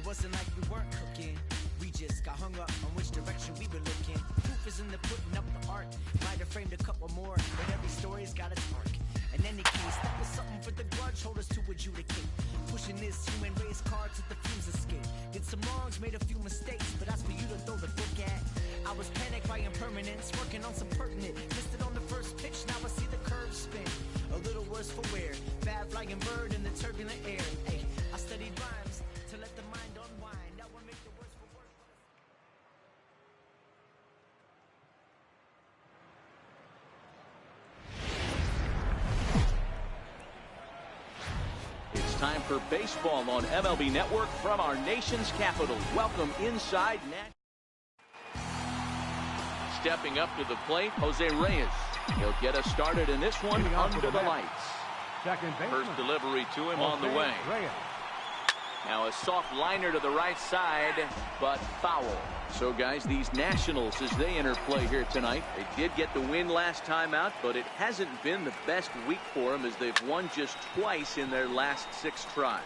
wasn't like we weren't cooking. We just got hung up on which direction we were looking. Proof is in the putting up the art. Might have framed a couple more, but every story's got its arc. In any case, that was something for the grudge holders to adjudicate. Pushing this human race card to the fumes escape. Did some wrongs, made a few mistakes, but that's for you to throw the book at. I was panicked by impermanence, working on some pertinent. Missed it on the first pitch, now I see the curve spin. A little worse for wear, bad flying bird in the turbulent air. Ay, I studied rhymes to let the mind unwind. Now I make the words for work. It's time for baseball on MLB Network from our nation's capital. Welcome inside net. Stepping up to the plate, Jose Reyes. He'll get us started in this one under the lights. First delivery to him on the way. Now a soft liner to the right side, but foul. So guys, these Nationals, as they interplay here tonight, they did get the win last time out, but it hasn't been the best week for them as they've won just twice in their last 6 tries.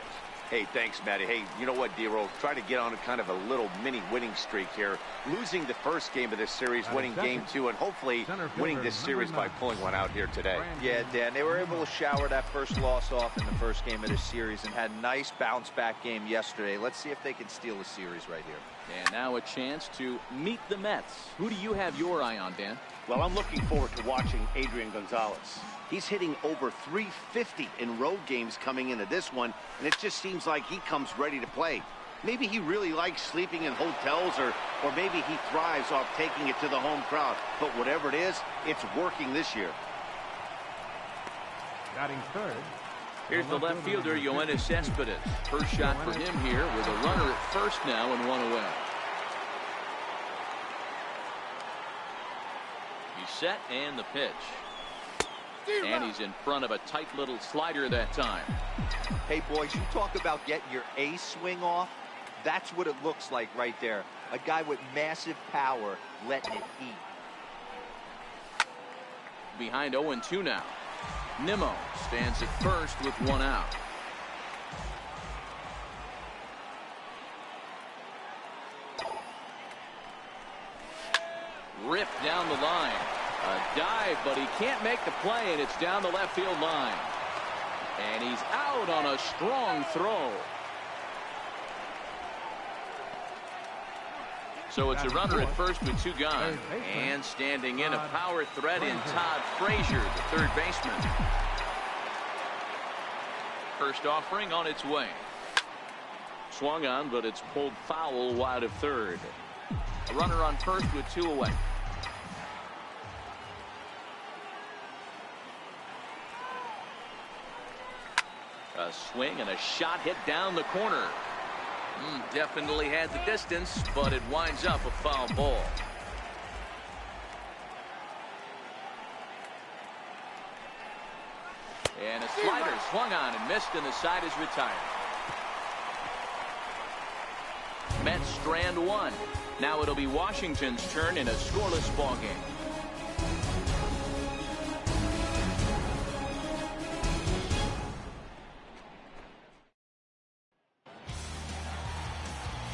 Hey, thanks, Matty. Hey, you know what, D-Roll? Try to get on a kind of a little mini winning streak here. Losing the first game of this series, winning game 2, and hopefully winning this series by pulling one out here today. Yeah, Dan, they were able to shower that first loss off in the first game of this series and had a nice bounce-back game yesterday. Let's see if they can steal the series right here. And now a chance to meet the Mets. Who do you have your eye on, Dan? Well, I'm looking forward to watching Adrian Gonzalez. He's hitting over 350 in road games coming into this one, and it just seems like he comes ready to play. Maybe he really likes sleeping in hotels, or maybe he thrives off taking it to the home crowd. But whatever it is, it's working this year. Batting third. Here's the left fielder, Yoenis Cespedes. First shot for him here with a runner at first now and 1 away. He's set and the pitch. And he's in front of a tight little slider that time. Hey, boys, you talk about getting your A swing off. That's what it looks like right there. A guy with massive power letting it eat. Behind 0-2 now. Nimmo stands at first with 1 out. Ripped down the line. A dive, but he can't make the play, and it's down the left field line. And he's out on a strong throw. So it's a runner at first with 2 gone. And standing in, a power threat in Todd Frazier, the third baseman. First offering on its way. Swung on, but it's pulled foul wide of third. A runner on first with 2 away. A swing and a shot hit down the corner. Definitely had the distance, but it winds up a foul ball. And a slider swung on and missed, and the side is retired. Mets strand 1. Now it'll be Washington's turn in a scoreless ball game.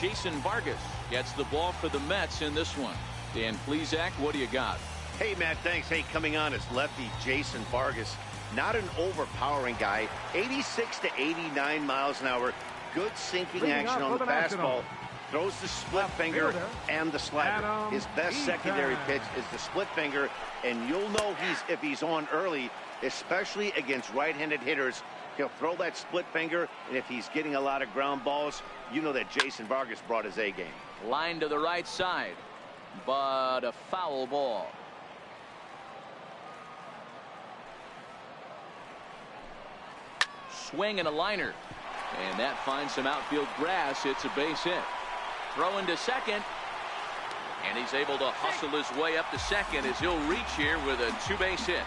Jason Vargas gets the ball for the Mets in this one. Dan Plesac, what do you got? Hey, Matt, thanks. Hey, coming on is lefty Jason Vargas. Not an overpowering guy. 86 to 89 miles an hour. Good sinking action on the fastball. Throws the split finger and the slider. His best secondary pitch is the split finger, and you'll know if he's on early, especially against right-handed hitters. He'll throw that split finger, and if he's getting a lot of ground balls, you know that Jason Vargas brought his A game. Line to the right side, but a foul ball. Swing and a liner, and that finds some outfield grass. It's a base hit. Throw into second, and he's able to hustle his way up to second as he'll reach here with a 2-base hit.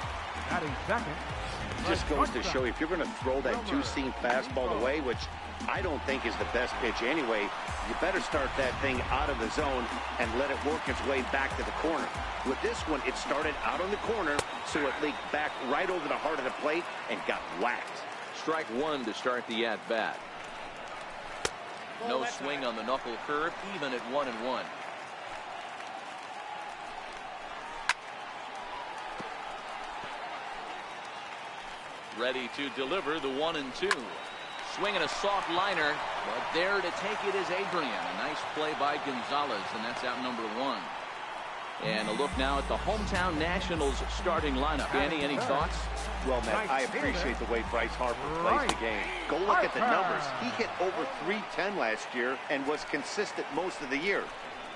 Batting second. Just goes to show you, if you're going to throw that 2-seam fastball away, which I don't think is the best pitch anyway, you better start that thing out of the zone and let it work its way back to the corner. With this one, it started out on the corner, so it leaked back right over the heart of the plate and got whacked. Strike 1 to start the at-bat. No swing on the knuckle curve, even at 1-1. Ready to deliver the 1-2. Swinging a soft liner, but there to take it is Adrian. A nice play by Gonzalez, and that's out number 1. And a look now at the hometown Nationals starting lineup. Danny, any thoughts? Well, Matt, I appreciate the way Bryce Harper plays the game. Go look at the numbers. He hit over .310 last year and was consistent most of the year.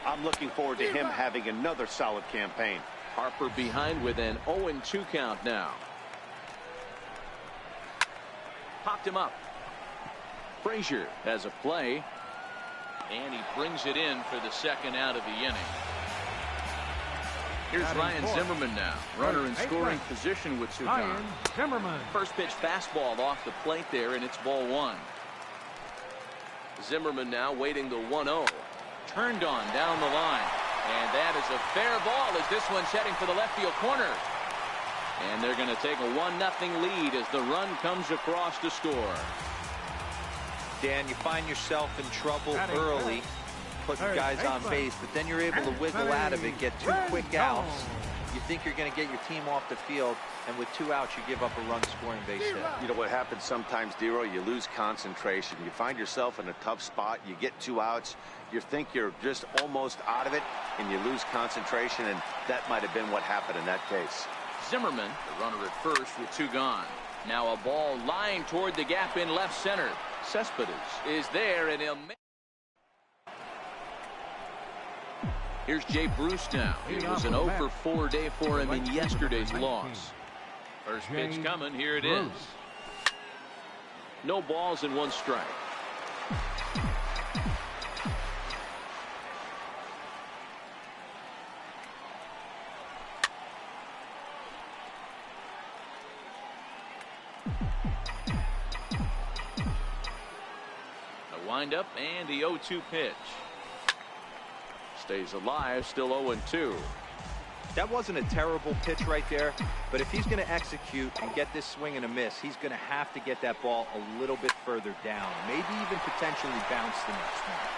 I'm looking forward to him having another solid campaign. Harper behind with an 0-2 count now. Popped him up. Frazier has a play, and he brings it in for the second out of the inning. Here's Ryan Zimmerman now, runner in scoring position with 2 gone. First pitch fastball off the plate there, and it's ball 1. Zimmerman now waiting the 1-0. Turned on down the line, and that is a fair ball as this one's heading for the left field corner. And they're going to take a 1-0 lead as the run comes across to score. Dan, you find yourself in trouble early, putting guys on base, but then you're able to wiggle out of it, get 2 quick outs. You think you're going to get your team off the field, and with 2 outs, you give up a run-scoring base hit. You know what happens sometimes, Dero? You lose concentration. You find yourself in a tough spot. You get 2 outs. You think you're just almost out of it, and you lose concentration, and that might have been what happened in that case. Zimmerman, the runner at first with 2 gone. Now a ball lined toward the gap in left center. Cespedes is there, and he'll make. Here's Jay Bruce now. It was an 0-for-4 day for him in yesterday's loss. First pitch coming. Here it is. No balls and 1 strike. Wind up and the 0-2 pitch. Stays alive, still 0-2. That wasn't a terrible pitch right there, but if he's going to execute and get this swing and a miss, he's going to have to get that ball a little bit further down, maybe even potentially bounce the next one.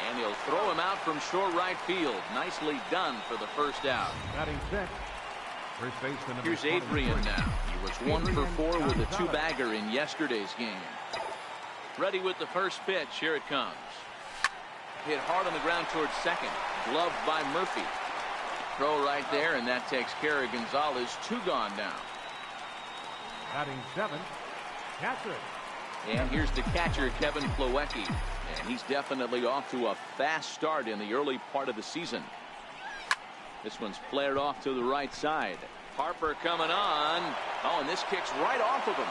And he'll throw him out from short right field. Nicely done for the first out. Here's Adrian now. He was 1-for-4 with a 2-bagger in yesterday's game. Ready with the first pitch. Here it comes. Hit hard on the ground towards second. Gloved by Murphy. Throw right there, and that takes care of Gonzalez. 2 gone now. Batting 7, catcher. And here's the catcher, Kevin Plawecki. And he's definitely off to a fast start in the early part of the season. This one's flared off to the right side. Harper coming on. Oh, and this kicks right off of him.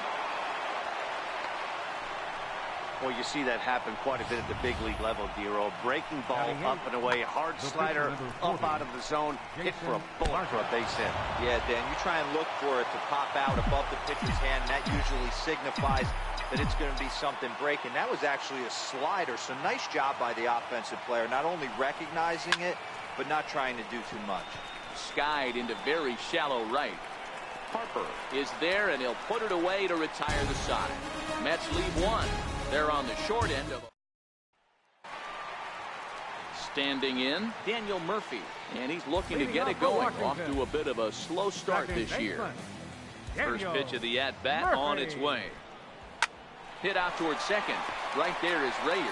Well, you see that happen quite a bit at the big league level, Dero. Breaking ball up and away, hard slider up out of the zone, hit for a bullet for a base hit. Yeah, Dan, you try and look for it to pop out above the pitcher's hand. That usually signifies that it's going to be something breaking. That was actually a slider, so nice job by the offensive player, not only recognizing it, but not trying to do too much. Skied into very shallow right. Harper is there, and he'll put it away to retire the side. Mets leave 1. They're on the short end of. Standing in, Daniel Murphy, and he's looking to get it going. Off to a bit of a slow start this year. First pitch of the at-bat on its way. Hit out towards second. Right there is Reyes.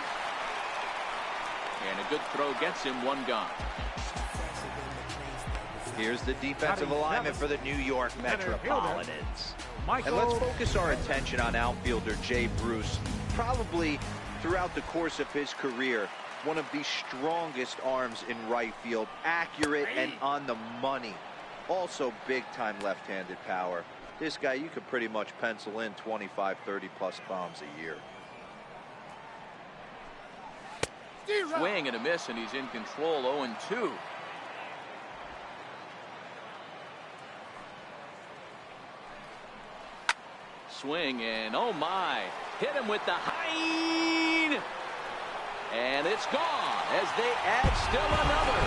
And a good throw gets him 1 gone. Here's the defensive alignment for the New York Metropolitans. And let's focus our attention on outfielder Jay Bruce. Probably throughout the course of his career, one of the strongest arms in right field, accurate and on the money. Also big-time left-handed power. This guy, you could pretty much pencil in 25, 30-plus bombs a year. Swing and a miss, and he's in control. 0-2. Swing, and oh my, hit him with the high, and it's gone as they add still another.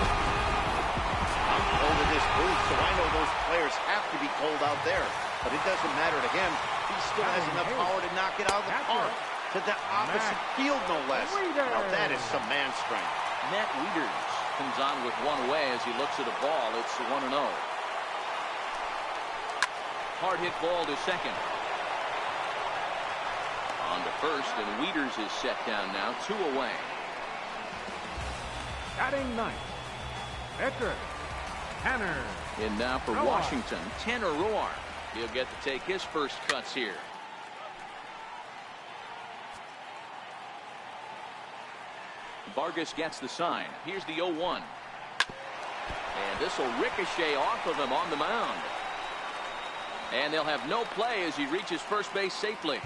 I'm over this booth, so I know those players have to be cold out there, but it doesn't matter to him. He still has enough power to knock it out of the park. to the opposite field, no less. Now that is some man strength. Matt Wieters comes on with one away as he looks at a ball. It's 1-0. Hard hit ball to second. On to first, and Wieters is set down now, 2 away. Batting ninth, Edgar Tanner. And now for Roar. Washington, Tanner Roar. He'll get to take his first cuts here. Vargas gets the sign. Here's the 0-1. And this will ricochet off of him on the mound. And they'll have no play as he reaches first base safely.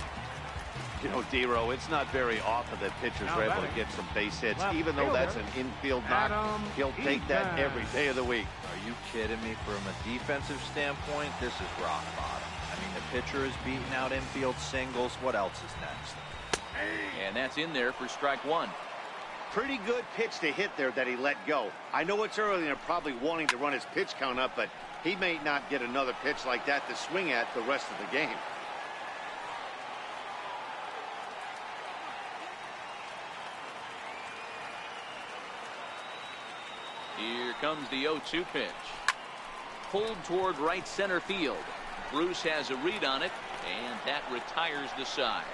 You know, D-Row, it's not very often that pitchers are able to get some base hits. Even though that's an infield knock, he'll take that every day of the week. Are you kidding me? From a defensive standpoint, this is rock bottom. I mean, the pitcher is beating out infield singles. What else is next? And that's in there for strike 1. Pretty good pitch to hit there that he let go. I know it's early and they're probably wanting to run his pitch count up, but he may not get another pitch like that to swing at the rest of the game. Here comes the 0-2 pitch. Pulled toward right center field. Bruce has a read on it, and that retires the side.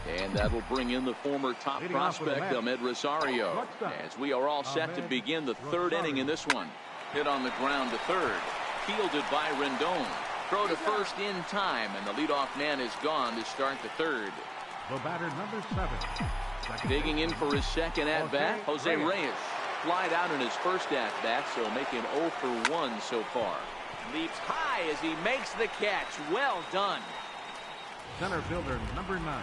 And that'll bring in the former top prospect, Ahmed Rosario, as we are all set to begin the third inning in this one. Hit on the ground to third. Fielded by Rendon. Throw to first in time, and the leadoff man is gone to start the third. The batter, number 7. Digging in for his second at-bat, Jose Reyes. Flied out in his first at-bat, so making 0 for 1 so far. Leaps high as he makes the catch. Well done. Center fielder, number 9.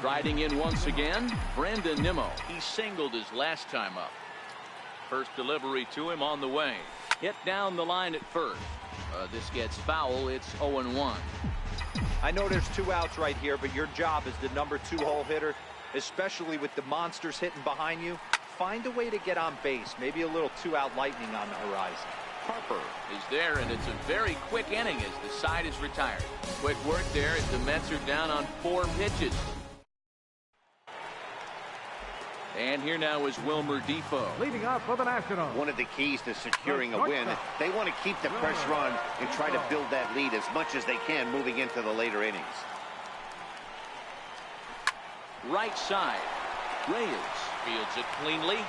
Riding in once again, Brandon Nimmo. He singled his last time up. First delivery to him on the way. Hit down the line at first. This gets foul. It's 0-1. I know there's 2 outs right here, but your job as the number 2 hole hitter, especially with the monsters hitting behind you, find a way to get on base. Maybe a little 2-out lightning on the horizon. Harper is there, and it's a very quick inning as the side is retired. Quick work there as the Mets are down on 4 pitches. And here now is Wilmer Defoe. Leading off for the Nationals. One of the keys to securing a win, they want to keep the pressure on and try to build that lead as much as they can moving into the later innings. Right side. Reyes fields it cleanly.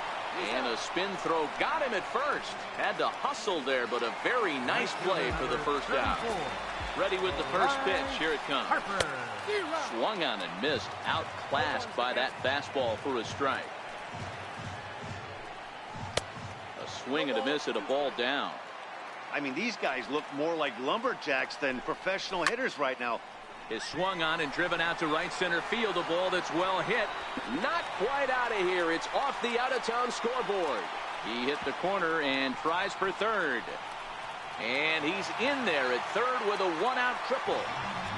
And a spin throw got him at first. Had to hustle there, but a very nice play for the first out. Ready with the first pitch. Here it comes. Swung on and missed. Outclassed by that fastball for a strike. A swing and a miss at a ball down. I mean, these guys look more like lumberjacks than professional hitters right now. Is swung on and driven out to right center field. A ball that's well hit. Not quite out of here. It's off the out-of-town scoreboard. He hit the corner and tries for third. And he's in there at third with a 1-out triple.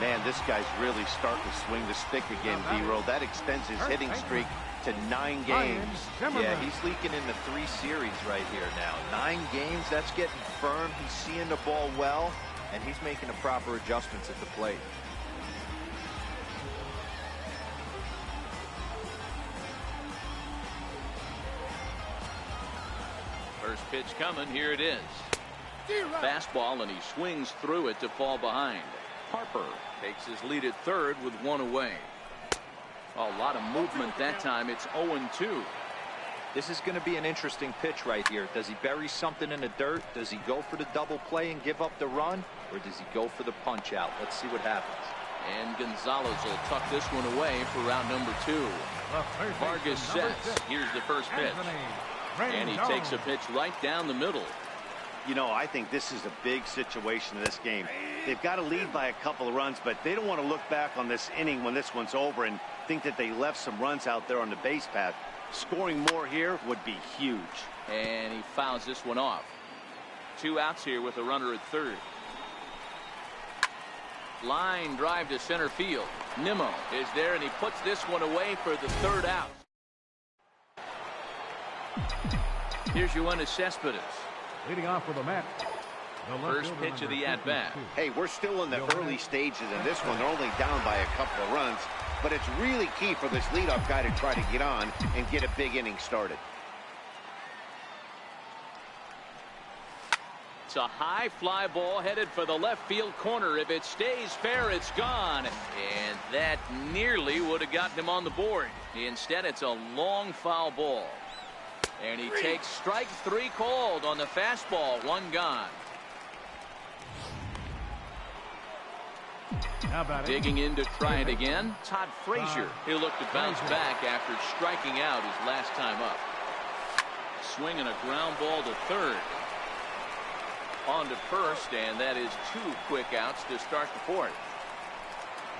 Man, this guy's really starting to swing the stick again, D-Row. That extends his hitting streak to 9 games. Yeah, he's leaking into 3 series right here now. 9 games, that's getting firm. He's seeing the ball well, and he's making the proper adjustments at the plate. First pitch coming. Here it is. Fastball, and he swings through it to fall behind. Harper takes his lead at third with 1 away. A lot of movement that time. It's 0-2. This is going to be an interesting pitch right here. Does he bury something in the dirt? Does he go for the double play and give up the run? Or does he go for the punch out? Let's see what happens. And Gonzalez will tuck this one away for round number 2. Vargas sets. Here's the first pitch. And he takes a pitch right down the middle. You know, I think this is a big situation in this game. They've got to lead by a couple of runs, but they don't want to look back on this inning when this one's over and think that they left some runs out there on the base path. Scoring more here would be huge. And he fouls this one off. 2 outs here with a runner at third. Line drive to center field. Nimmo is there, and he puts this one away for the 3rd out. Here's Yoenis Cespedes. Leading off for the Mets, First pitch of the at-bat. Hey, we're still in the early stages in this one. They're only down by a couple of runs, but it's really key for this leadoff guy to try to get on and get a big inning started. It's a high fly ball headed for the left field corner. If it stays fair, it's gone. And that nearly would have gotten him on the board. Instead, it's a long foul ball. And he takes strike 3 called on the fastball. 1 gone. How about it? Digging in to try it again. Todd Frazier. He'll look to bounce back after striking out his last time up. Swinging a ground ball to third. On to first, and that is 2 quick outs to start the 4th.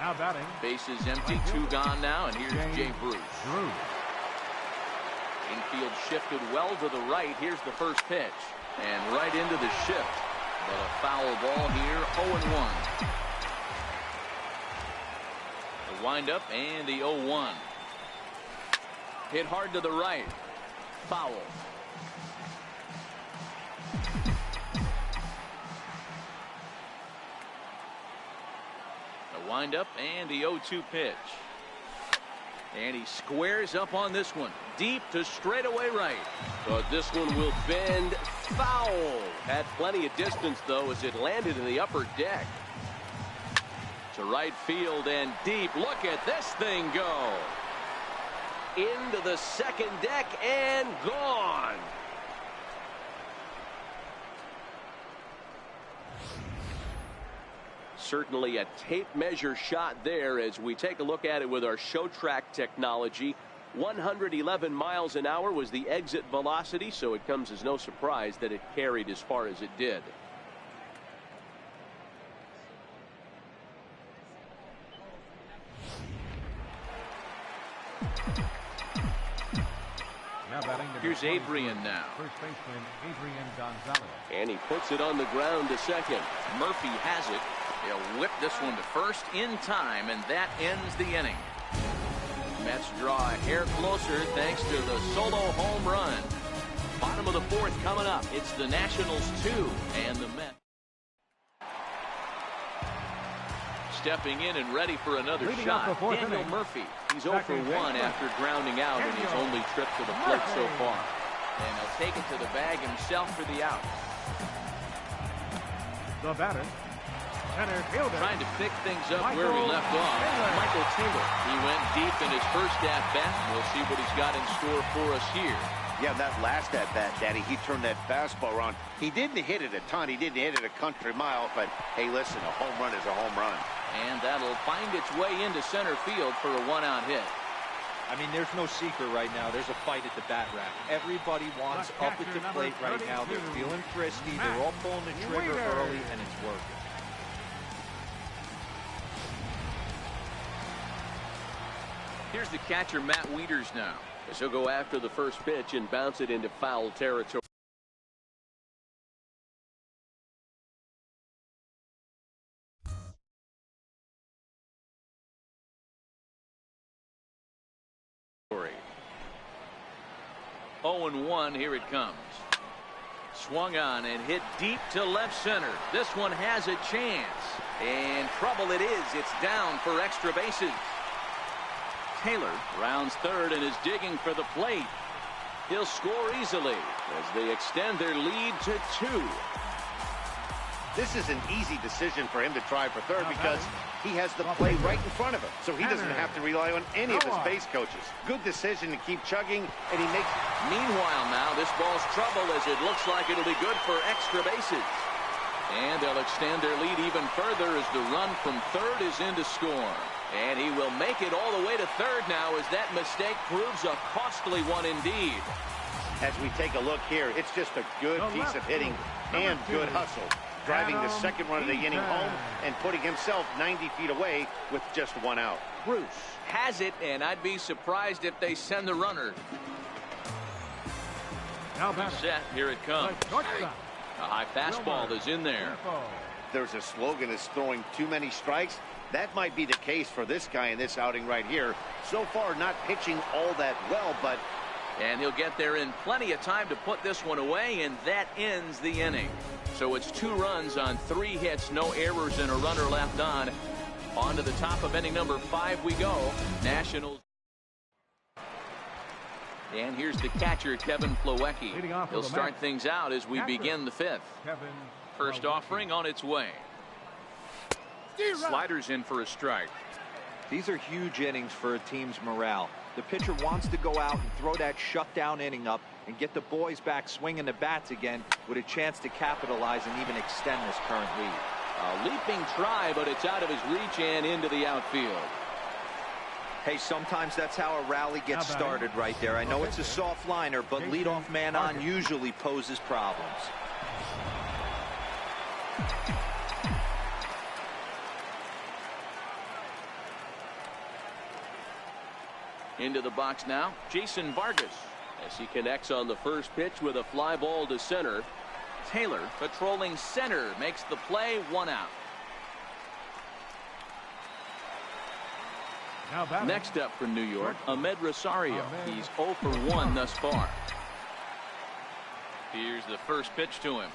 Now batting. Bases empty, 2 gone now, and here's Jay Bruce. Infield shifted well to the right. Here's the first pitch, and right into the shift. But a foul ball here, 0-1. The windup and the 0-1. Hit hard to the right. Foul. The windup and the 0-2 pitch. And he squares up on this one. Deep to straightaway right. But this one will bend foul. Had plenty of distance, though, as it landed in the upper deck. To right field and deep. Look at this thing go. Into the second deck and gone. Certainly a tape measure shot there as we take a look at it with our show track technology. 111 miles an hour was the exit velocity, so it comes as no surprise that it carried as far as it did. Here's Adrian now. First baseman Adrian Gonzalez. And he puts it on the ground to second. Murphy has it. He'll whip this one to first in time, and that ends the inning. Mets draw a hair closer thanks to the solo home run. Bottom of the 4th coming up. It's the Nationals 2 and the Mets. Stepping in and ready for another shot, Daniel Murphy. He's 0 for 1 after grounding out in his only trip to the plate so far. And he'll take it to the bag himself for the out. The batter, center fielder. Trying to pick things up where we left off. Michael Taylor. He went deep in his first at-bat. We'll see what he's got in store for us here. Yeah, that last at-bat, Daddy, he turned that fastball around. He didn't hit it a ton. He didn't hit it a country mile. But, hey, listen, a home run is a home run. And that'll find its way into center field for a 1-out hit. I mean, there's no secret right now. There's a fight at the bat rack. Everybody wants up at the plate right now. They're feeling frisky. They're all pulling the trigger early, and it's working. Here's the catcher, Matt Wieters, now, as he'll go after the first pitch and bounce it into foul territory. Oh, 0-1, here it comes. Swung on and hit deep to left center. This one has a chance. And trouble it is. It's down for extra bases. Taylor rounds third and is digging for the plate. He'll score easily as they extend their lead to 2. This is an easy decision for him to try for third because he has the play right in front of him, so he doesn't have to rely on any of his base coaches. Good decision to keep chugging, and he makes... Meanwhile now, this ball's trouble as it looks like it'll be good for extra bases. And they'll extend their lead even further as the run from third is in to score. And he will make it all the way to third now as that mistake proves a costly one indeed. As we take a look here, it's just a good piece of hitting and good hustle. Driving the second run of the inning home and putting himself 90 feet away with just 1 out. Bruce has it, and I'd be surprised if they send the runner. Set, here it comes. A high fastball is in there. There's a slogan that's throwing too many strikes. That might be the case for this guy in this outing right here. So far, not pitching all that well, but And he'll get there in plenty of time to put this one away, and that ends the inning. So it's 2 runs on 3 hits, no errors, and a runner left on. On to the top of inning number 5 we go. Nationals. And here's the catcher, Kevin Plawecki. He'll start things out as we begin the 5th. First offering on its way. Sliders in for a strike. These are huge innings for a team's morale. The pitcher wants to go out and throw that shutdown inning up and get the boys back swinging the bats again with a chance to capitalize and even extend this current lead. A leaping try, but it's out of his reach and into the outfield. Hey, sometimes that's how a rally gets started right there. I know it's a soft liner, but leadoff man on usually poses problems. Into the box now, Jason Vargas, as he connects on the first pitch with a fly ball to center. Taylor patrolling center makes the play, 1 out. Next up for New York, Ahmed Rosario. He's 0 for 1 thus far. Here's the first pitch to him.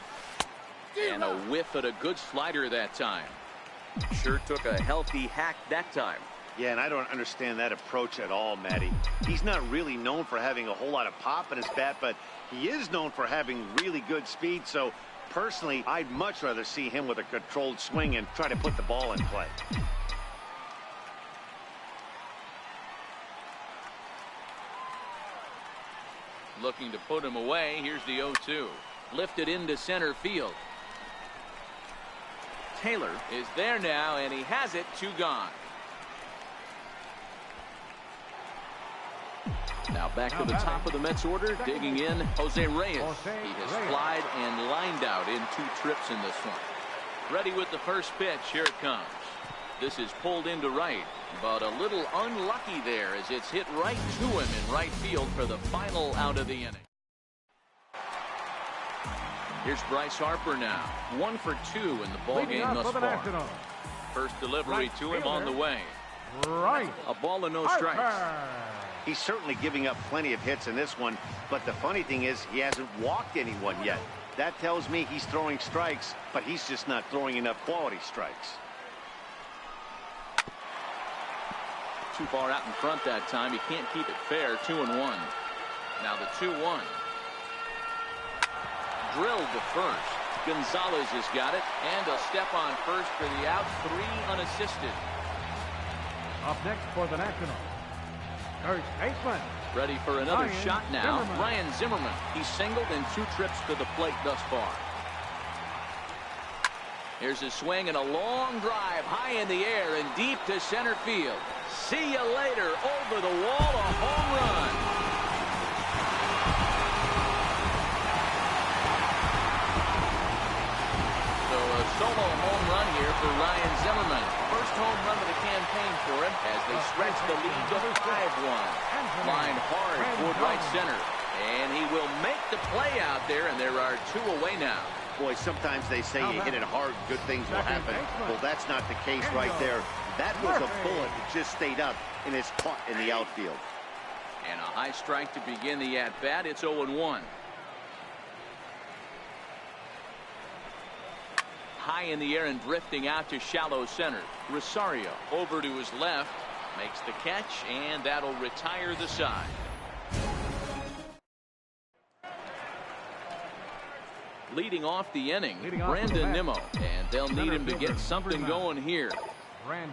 And a whiff at a good slider that time. Sure took a healthy hack that time. Yeah, and I don't understand that approach at all, Matty. He's not really known for having a whole lot of pop in his bat, but he is known for having really good speed. So, personally, I'd much rather see him with a controlled swing and try to put the ball in play. Looking to put him away. Here's the 0-2. Lifted into center field. Taylor is there now, and he has it. 2 gone. Now back to the top of the Mets order, digging in, Jose Reyes. He has flied and lined out in 2 trips in this one. Ready with the first pitch. Here it comes. This is pulled into right, but a little unlucky there as it's hit right to him in right field for the final out of the inning. Here's Bryce Harper now. 1 for 2 in the ballgame thus far. First delivery to him on the way. A ball and no strikes. He's certainly giving up plenty of hits in this one, but the funny thing is he hasn't walked anyone yet. That tells me he's throwing strikes, but he's just not throwing enough quality strikes. Too far out in front that time. He can't keep it fair. 2-1. Now the 2-1. Drilled to first. Gonzalez has got it, and a step on first for the out. 3 unassisted. Up next for the Nationals, first baseman. Ready for another shot now. Ryan Zimmerman. He's singled in 2 trips to the plate thus far. Here's a swing and a long drive high in the air and deep to center field. See you later. Over the wall, a home run. So a solo home run here for Ryan Zimmerman. First home run of the campaign for him as they stretch the lead to 5-1. Line hard toward right center. And he will make the play out there, and there are 2 away now. Boy, sometimes they say you hit it hard, good things will happen. Well, that's not the case right there. That was a bullet that just stayed up and is caught in the outfield. And a high strike to begin the at-bat. It's 0-1. High in the air and drifting out to shallow center. Rosario over to his left. Makes the catch, and that'll retire the side. Leading off the inning, Brandon Nimmo, and they'll need him to get something going here.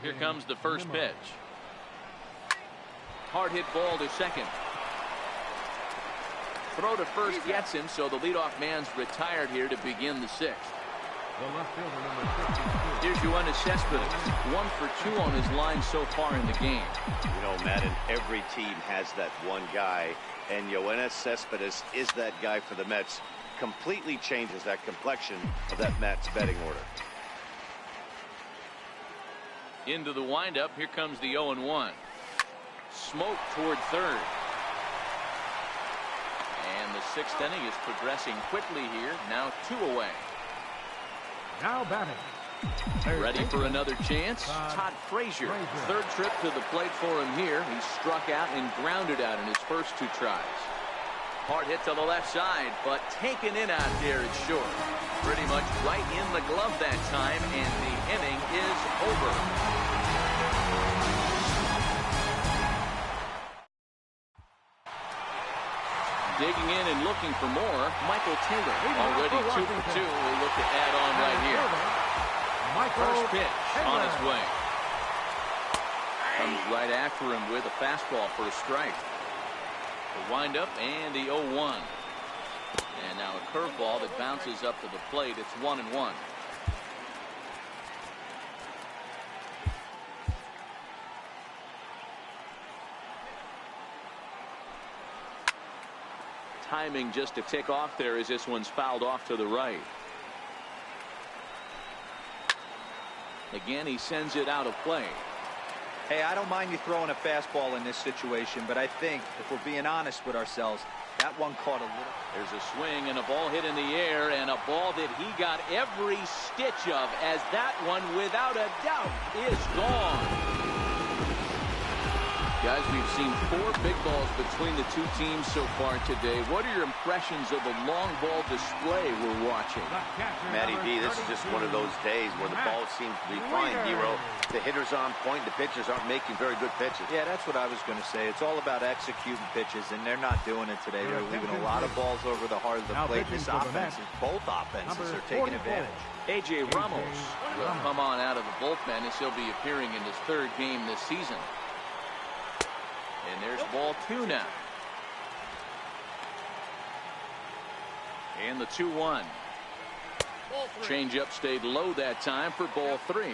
Here comes the first pitch. Hard hit ball to second. Throw to first gets him, so the leadoff man's retired here to begin the 6th. Here's Yoenis Cespedes, 1 for 2 on his line so far in the game. You know, Madden, every team has that one guy, and Yoenis Cespedes is that guy for the Mets. Completely changes that complexion of that Mets betting order. Into the windup. Here comes the 0-1. Smoke toward third. And the 6th inning is progressing quickly here. Now 2 away. Now batting. Ready for another chance. Todd Frazier. 3rd trip to the plate for him here. He struck out and grounded out in his first 2 tries. Hard hit to the left side, but taken in out there is short. Pretty much right in the glove that time, and the inning is over. Digging in and looking for more, Michael Taylor. Already 2 for 2. We'll look to add on right here. First pitch on its way. Comes right after him with a fastball for a strike. The windup and the 0-1. And now a curveball that bounces up to the plate. It's 1-1. Timing just to tick off there as this one's fouled off to the right. Again, he sends it out of play. Hey, I don't mind you throwing a fastball in this situation, but I think if we're being honest with ourselves, that one caught a little. There's a swing and a ball hit in the air, and a ball that he got every stitch of, as that one, without a doubt, is gone. Guys, we've seen 4 big balls between the two teams so far today. What are your impressions of the long ball display we're watching? Matty B, this is just one of those days where the ball seems to be flying, Hero. The hitter's on point, the pitchers aren't making very good pitches. Yeah, that's what I was going to say. It's all about executing pitches, and they're not doing it today. They're leaving a lot of balls over the heart of the plate. This offense, both offenses are taking advantage. A.J. Ramos will come on out of the bullpen as he'll be appearing in his 3rd game this season. And there's ball 2 now. And the 2-1. Changeup stayed low that time for ball 3.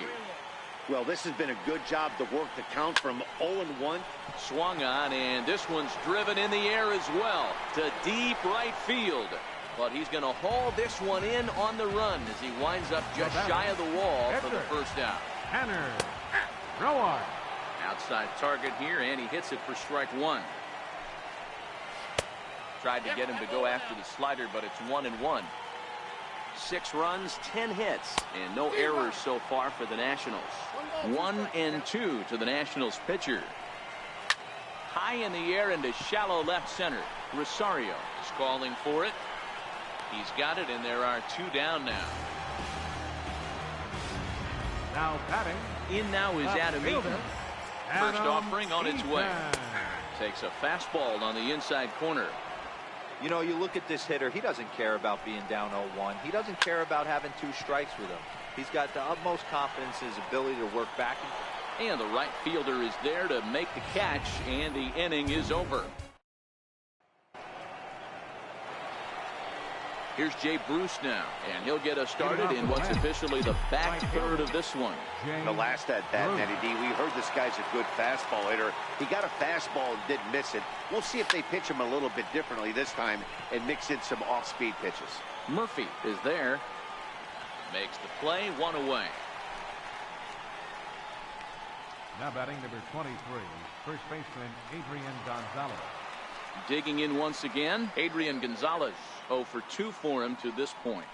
Well, this has been a good job to work the count from 0-1. Swung on, and this one's driven in the air as well to deep right field. But he's going to haul this one in on the run as he winds up just shy of the wall for the first out. Tanner Rowan. Outside target here, and he hits it for strike 1. Tried to get him to go after the slider, but it's 1-1. 6 runs, 10 hits, and no errors so far for the Nationals. 1-2 to the Nationals pitcher. High in the air into shallow left center. Rosario is calling for it. He's got it, and there are 2 down now. Now batting. In now is Adam Eaton. First offering on its way. Takes a fastball on the inside corner. You know, you look at this hitter, he doesn't care about being down 0-1. He doesn't care about having 2 strikes with him. He's got the utmost confidence in his ability to work back. And the right fielder is there to make the catch, and the inning is over. Here's Jay Bruce now, and he'll get us started in what's officially the back third of this one. The last at bat, Matty D, we heard this guy's a good fastball hitter. He got a fastball and didn't miss it. We'll see if they pitch him a little bit differently this time and mix in some off-speed pitches. Murphy is there. Makes the play, 1 away. Now batting number 23, first baseman Adrian Gonzalez. Digging in once again, Adrian Gonzalez. 0 for 2 for him to this point.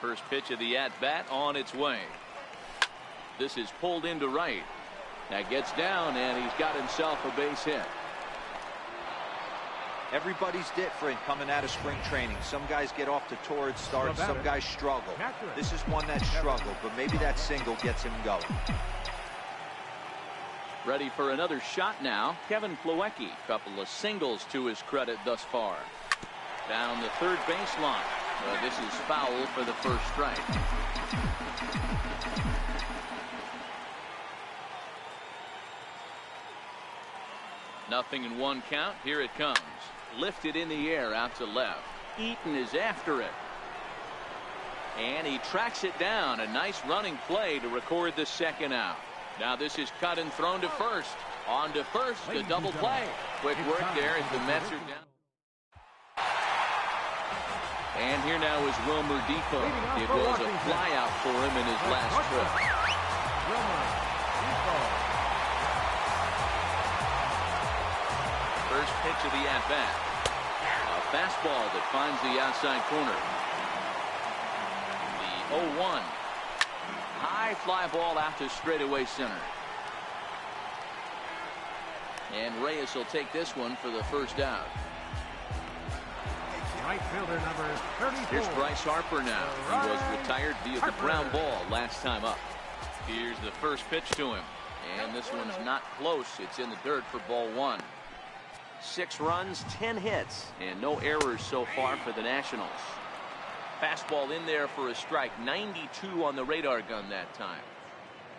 First pitch of the at-bat on its way. This is pulled into right. That gets down, and he's got himself a base hit. Everybody's different coming out of spring training. Some guys get off to torrid starts. Some guys struggle. This is one that struggled, but maybe that single gets him going. Ready for another shot now. Kevin Plawecki. Couple of singles to his credit thus far. Down the third baseline. This is foul for the first strike. Nothing in 1 count. Here it comes. Lifted in the air out to left. Eaton is after it. And he tracks it down. A nice running play to record the 2nd out. Now this is cut and thrown to first. On to first, the double play. Quick work there as the Mets are down. And here now is Wilmer Depot. It was a fly out for him in his last trip. First pitch of the at-bat. A fastball that finds the outside corner. The 0-1. High fly ball out to straightaway center. And Reyes will take this one for the first out. Right fielder number 34. Here's Bryce Harper now. He was retired via the ground ball last time up. Here's the first pitch to him. And this one's not close. It's in the dirt for ball one. 6 runs, 10 hits, and no errors so far for the Nationals. Fastball in there for a strike. 92 on the radar gun that time.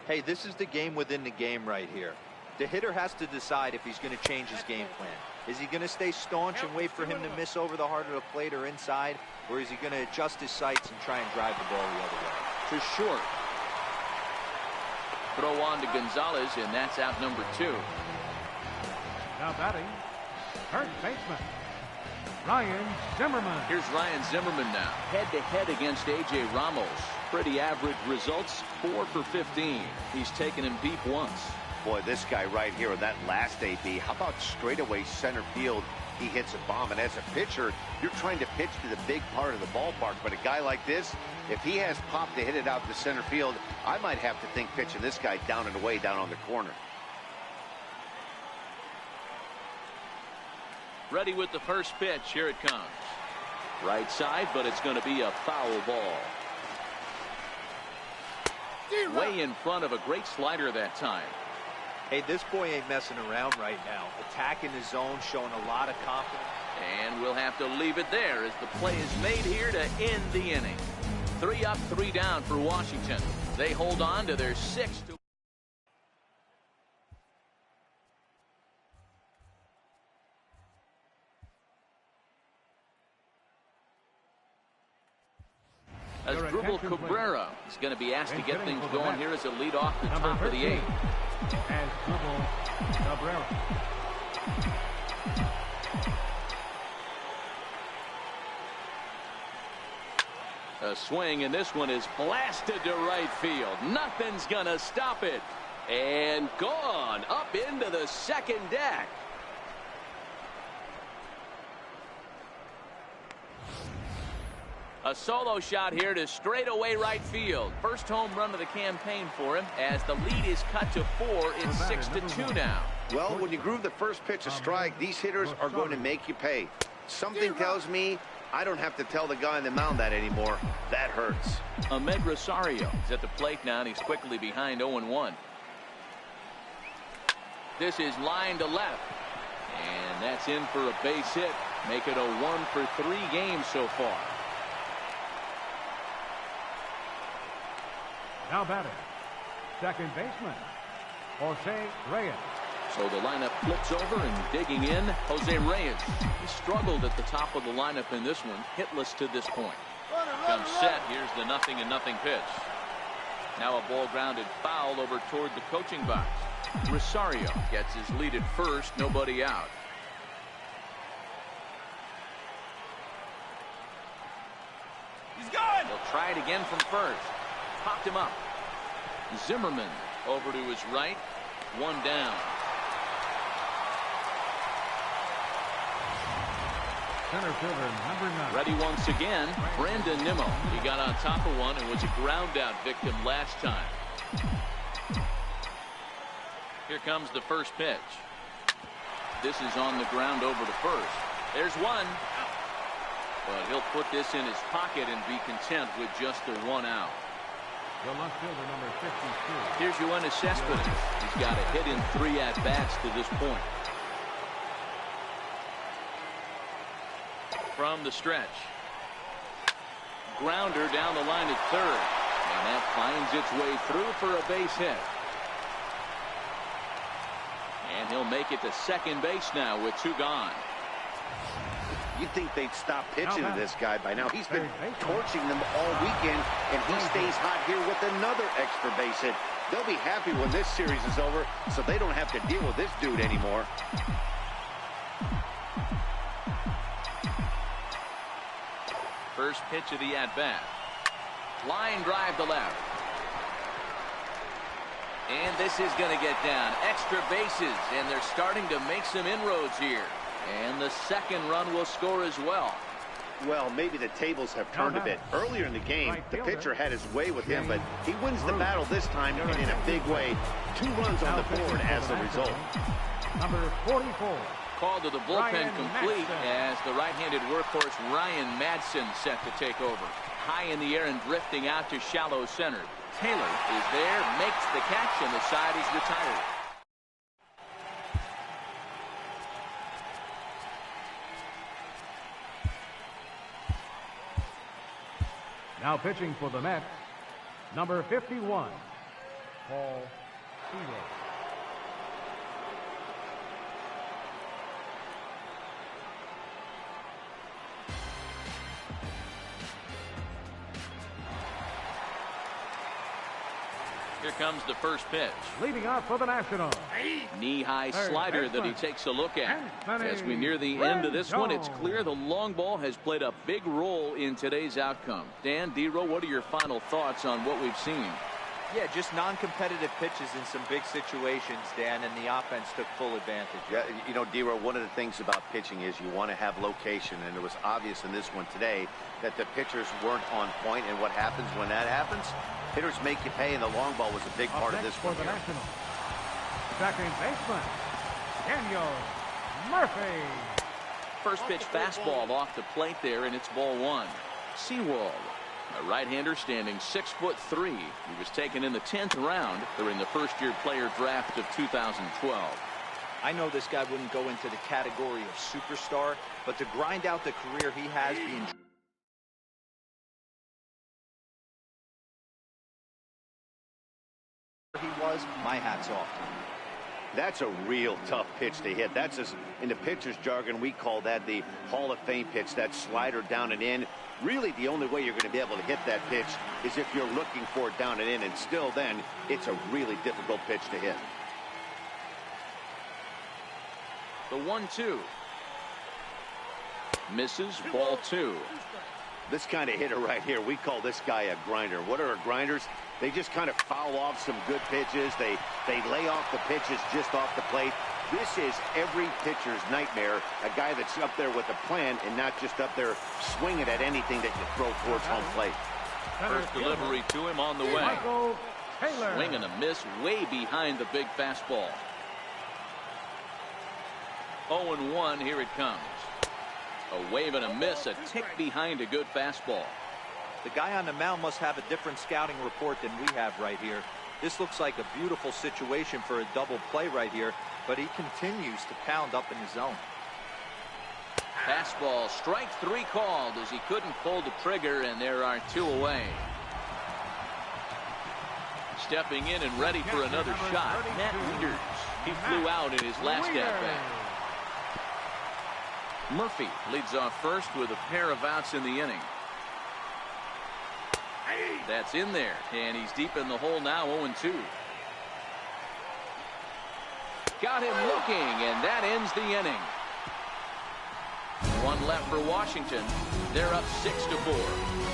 Hey, this is the game within the game right here. The hitter has to decide if he's going to change his game plan. Is he going to stay staunch and wait for him to miss over the heart of the plate or inside? Or is he going to adjust his sights and try and drive the ball the other way? To short. Throw on to Gonzalez, and that's out number 2. Now batting, third baseman, Ryan Zimmerman. Here's Ryan Zimmerman now. Head-to-head against A.J. Ramos. Pretty average results, 4 for 15. He's taken him deep once. Boy, this guy right here in that last AB, how about straightaway center field? He hits a bomb, and as a pitcher, you're trying to pitch to the big part of the ballpark. But a guy like this, if he has pop to hit it out to center field, I might have to think pitching this guy down and away down on the corner. Ready with the first pitch. Here it comes. Right side, but it's going to be a foul ball. Way in front of a great slider that time. Hey, this boy ain't messing around right now. Attacking the zone, showing a lot of confidence. And we'll have to leave it there as the play is made here to end the inning. 3 up, 3 down for Washington. They hold on to their 6th. As Dribble Cabrera is going to be asked to get things going here as a lead off the top of the 8th. As Dribble Cabrera. A swing, and this one is blasted to right field. Nothing's going to stop it. And gone up into the second deck. A solo shot here to straightaway right field. First home run of the campaign for him. As the lead is cut to 4, it's 6-2 now. Well, when you groove the first pitch a strike, these hitters are going to make you pay. Something tells me I don't have to tell the guy on the mound that anymore. That hurts. Ahmed Rosario is at the plate now, and he's quickly behind 0-1. This is line to left. And that's in for a base hit. Make it a 1 for 3 games so far. Now batting, second baseman, Jose Reyes. So the lineup flips over and digging in, Jose Reyes. He struggled at the top of the lineup in this one, hitless to this point. Comes set, here's the 0-0 pitch. Now a ball grounded foul over toward the coaching box. Rosario gets his lead at first, nobody out. He's gone! He'll try it again from first. Popped him up. Zimmerman over to his right. 1 down. Center fielder number 9. Ready once again, Brandon Nimmo. He got on top of one and was a ground out victim last time. Here comes the first pitch. This is on the ground over to first. There's one. But he'll put this in his pocket and be content with just the 1 out. The left fielder number 52. Here's Yoenis Cespedes. He's got a hit in 3 at-bats to this point. From the stretch. Grounder down the line at third. And that finds its way through for a base hit. And he'll make it to second base now with 2 gone. You'd think they'd stop pitching to this guy by now. He's been torching them all weekend, and he stays hot here with another extra base hit. They'll be happy when this series is over, so they don't have to deal with this dude anymore. First pitch of the at-bat. Line drive to left. And this is going to get down. Extra bases, and they're starting to make some inroads here. And the second run will score as well. Well, maybe the tables have turned a bit. Earlier in the game, the pitcher had his way with him, but he wins the battle this time and in a big way. 2 runs on the board as a result. Number 44. Call to the bullpen Ryan complete Madson. as the right-handed workhorse Ryan Madson set to take over. High in the air and drifting out to shallow center. Taylor is there, makes the catch, and the side is retired. Now pitching for the Mets, number 51, Paul Seaver. Here comes the first pitch. Leading off for the Nationals. Knee-high slider that he takes a look at. As we near the end of this one, it's clear the long ball has played a big role in today's outcome. Dan, D-Row, what are your final thoughts on what we've seen? Yeah, just non-competitive pitches in some big situations, Dan, and the offense took full advantage. Yeah, you know, D-Row, one of the things about pitching is you want to have location, and it was obvious in this one today that the pitchers weren't on point, and what happens when that happens? Hitters make you pay, and the long ball was a big part of this one. For the Nationals, second baseman, Daniel Murphy. First pitch fastball off the plate there, and it's ball one. Sewald, a right-hander standing 6'3". He was taken in the 10th round during the first-year player draft of 2012. I know this guy wouldn't go into the category of superstar, but to grind out the career he has being my hat's off to him. That's a real tough pitch to hit. That's just, in the pitcher's jargon, we call that the Hall of Fame pitch, that slider down and in. Really, the only way you're going to be able to hit that pitch is if you're looking for it down and in, and still then, it's a really difficult pitch to hit. The 1-2. Misses, ball two. This kind of hitter right here, we call this guy a grinder. What are grinders? They just kind of foul off some good pitches. They lay off the pitches just off the plate. This is every pitcher's nightmare, a guy that's up there with a plan and not just up there swinging at anything that you throw towards home plate. First delivery to him on the way. Swing and a miss way behind the big fastball. 0-1, here it comes. A wave and a miss, a tick behind a good fastball. The guy on the mound must have a different scouting report than we have right here. This looks like a beautiful situation for a double play right here, but he continues to pound up in the zone. Fastball, strike three called as he couldn't pull the trigger, and there are two away. Stepping in and ready for another shot, Matt Wieters. He flew out in his last at-bat. Murphy leads off first with a pair of outs in the inning. That's in there, and he's deep in the hole now, 0-2. Got him looking, and that ends the inning. One left for Washington. They're up 6-4.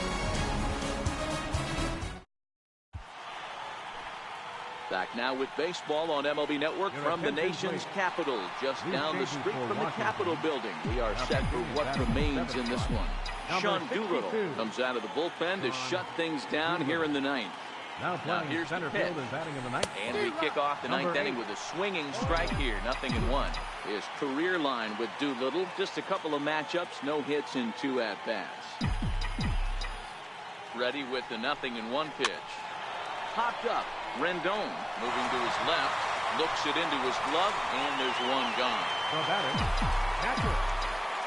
Back now with baseball on MLB Network from the nation's capital, just down the street from the Capitol building. We are set for what remains in this one. Sean Doolittle comes out of the bullpen to shut things down here in the ninth. Now here's the pitch. And we And kick off the ninth inning with a swinging strike here, 0-1. His career line with Doolittle, just a couple of matchups, no hits in 2 at-bats. Ready with the 0-1 pitch. Popped up. Rendon moving to his left, looks it into his glove, and there's one gone.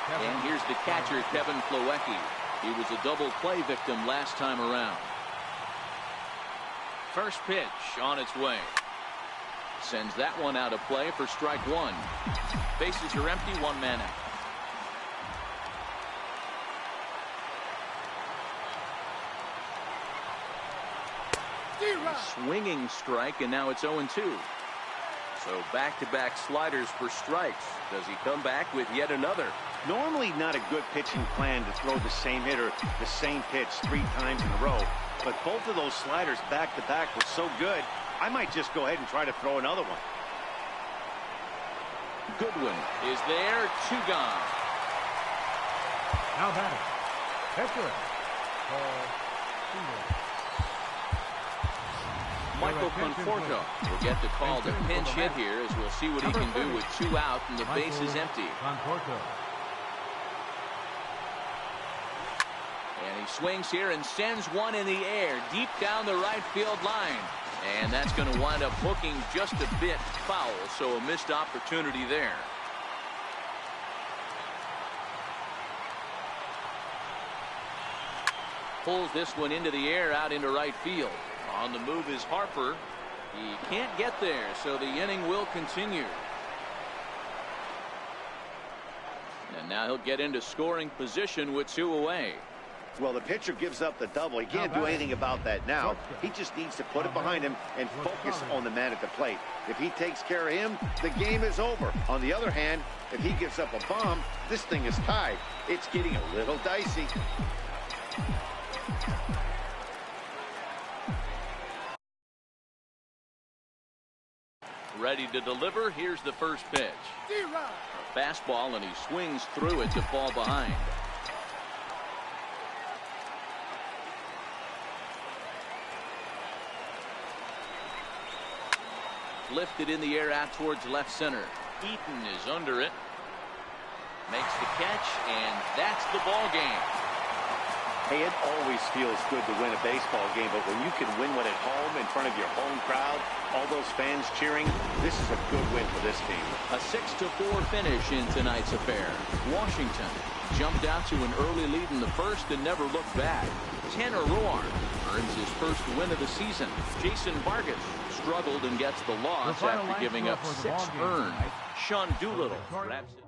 And here's the catcher, Kevin Plawecki. He was a double play victim last time around. First pitch on its way. Sends that one out of play for strike one. Bases are empty, one man out. Swinging strike, and now it's 0-2. So back-to-back sliders for strikes. Does he come back with yet another? Normally not a good pitching plan to throw the same hitter the same pitch 3 times in a row, but both of those sliders back-to-back were so good, I might just go ahead and try to throw another one. Goodwin is there, 2 gone. Now batting, pitcher, Paul Seaver. Michael Conforto will get the call to pinch hit here, as we'll see what he can do with 2 out and the base is empty. And he swings here and sends one in the air deep down the right field line. And that's going to wind up hooking just a bit foul, so a missed opportunity there. Pulls this one into the air out into right field. On the move is Harper. He can't get there, so the inning will continue. And now he'll get into scoring position with 2 away. Well, the pitcher gives up the double. He can't do anything about that now. He just needs to put it behind him and focus on the man at the plate. If he takes care of him, the game is over. On the other hand, if he gives up a bomb, this thing is tied. It's getting a little dicey. Ready to deliver. Here's the first pitch. A fastball, and he swings through it to fall behind. Lifted in the air out towards left center. Eaton is under it. Makes the catch, and that's the ball game. Hey, it always feels good to win a baseball game, but when you can win one at home in front of your home crowd, all those fans cheering, this is a good win for this team. A 6-4 finish in tonight's affair. Washington jumped out to an early lead in the first and never looked back. Tanner Roark earns his first win of the season. Jason Vargas struggled and gets the loss after giving up 6 earned. Sean Doolittle wraps it.